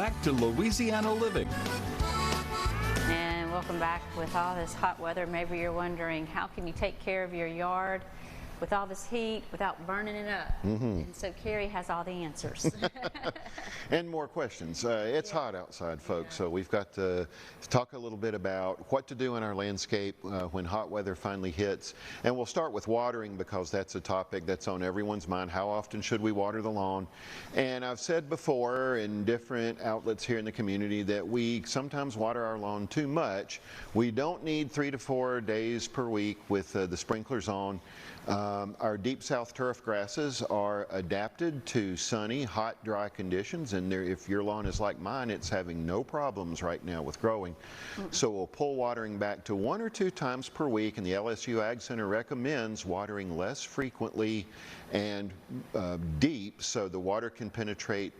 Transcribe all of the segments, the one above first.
back to Louisiana Living. And welcome back. With all this hot weather, maybe you're wondering, how can you take care of your yard with all this heat without burning it up? And so Carrie has all the answers. And more questions. It's hot outside, folks, so we've got to talk a little bit about what to do in our landscape when hot weather finally hits. And we'll start with watering, because that's a topic that's on everyone's mind. How often should we water the lawn? And I've said before in different outlets here in the community that we sometimes water our lawn too much. We don't need 3 to 4 days per week with the sprinklers on. Our deep south turf grasses are adapted to sunny, hot, dry conditions, and if your lawn is like mine, it's having no problems right now with growing. So we'll pull watering back to 1 or 2 times per week, and the LSU Ag Center recommends watering less frequently and deep, so the water can penetrate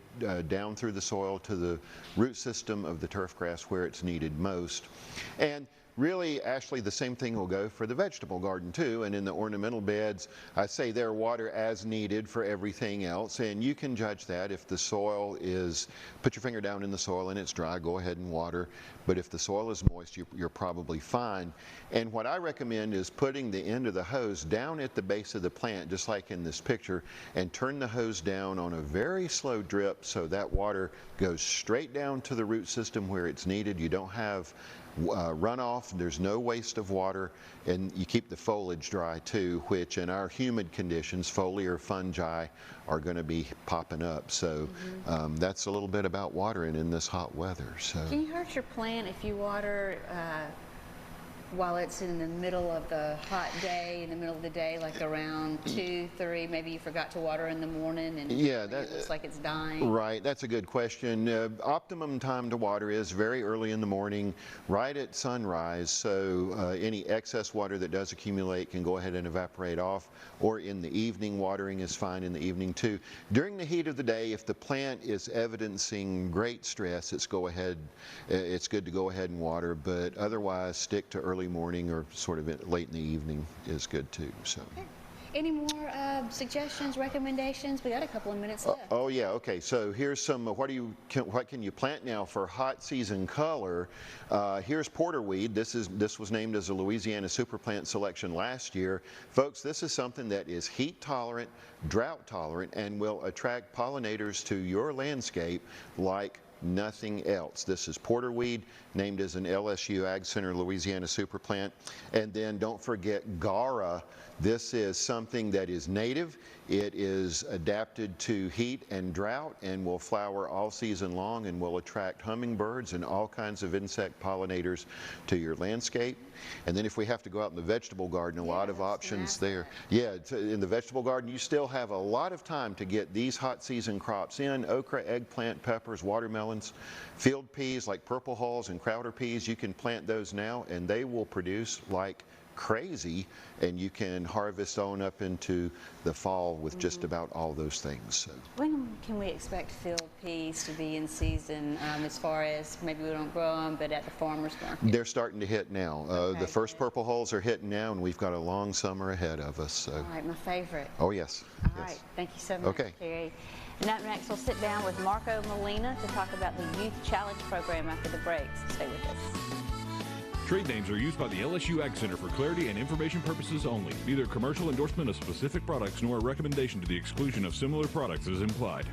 down through the soil to the root system of the turf grass where it's needed most. And really, Ashley, the same thing will go for the vegetable garden too, and in the ornamental beds, I say they're water as needed for everything else, and you can judge that. If the soil is, put your finger down in the soil and it's dry, go ahead and water, but if the soil is moist, you're probably fine. And what I recommend is putting the end of the hose down at the base of the plant, just like in this picture, and turn the hose down on a very slow drip so that water goes straight down to the root system where it's needed. You don't have runoff, there's no waste of water, and you keep the foliage dry too, which in our humid conditions, foliar fungi are going to be popping up. So that's a little bit about watering in this hot weather. So Can you hurt your plant if you water while it's in the middle of the hot day, in the middle of the day, like around 2, 3, maybe you forgot to water in the morning and it looks like it's dying? Right, that's a good question. Optimum time to water is very early in the morning, right at sunrise, so any excess water that does accumulate can go ahead and evaporate off, or in the evening, watering is fine in the evening too. During the heat of the day, if the plant is evidencing great stress, it's good to go ahead and water, but otherwise stick to early morning or sort of late in the evening is good too. So. Okay. Any more suggestions, recommendations? We got a couple of minutes left. Oh yeah, okay. So here's some. What can you plant now for hot season color? Here's porterweed. This was named as a Louisiana super plant selection last year, folks. This is something that is heat tolerant, drought tolerant, and will attract pollinators to your landscape like nothing else. This is porterweed, named as an LSU Ag Center Louisiana super plant. And then don't forget Gara. This is something that is native. It is adapted to heat and drought and will flower all season long and will attract hummingbirds and all kinds of insect pollinators to your landscape. And then if we have to go out in the vegetable garden, a lot of options there. Yeah, in the vegetable garden, you still have a lot of time to get these hot season crops in: okra, eggplant, peppers, watermelons, field peas like purple hulls and crowder peas. You can plant those now and they will produce like crazy, and you can harvest on up into the fall with just about all those things. So. When can we expect field peas to be in season, as far as maybe we don't grow them, but at the farmer's market? They're starting to hit now. The first purple hulls are hitting now, and we've got a long summer ahead of us. So. All right, my favorite. Oh yes. All right, thank you so much, Carrie. And up next, we'll sit down with Marco Molina to talk about the Youth Challenge program after the break. Stay with us. Trade names are used by the LSU Ag Center for clarity and information purposes only. Neither commercial endorsement of specific products nor a recommendation to the exclusion of similar products is implied.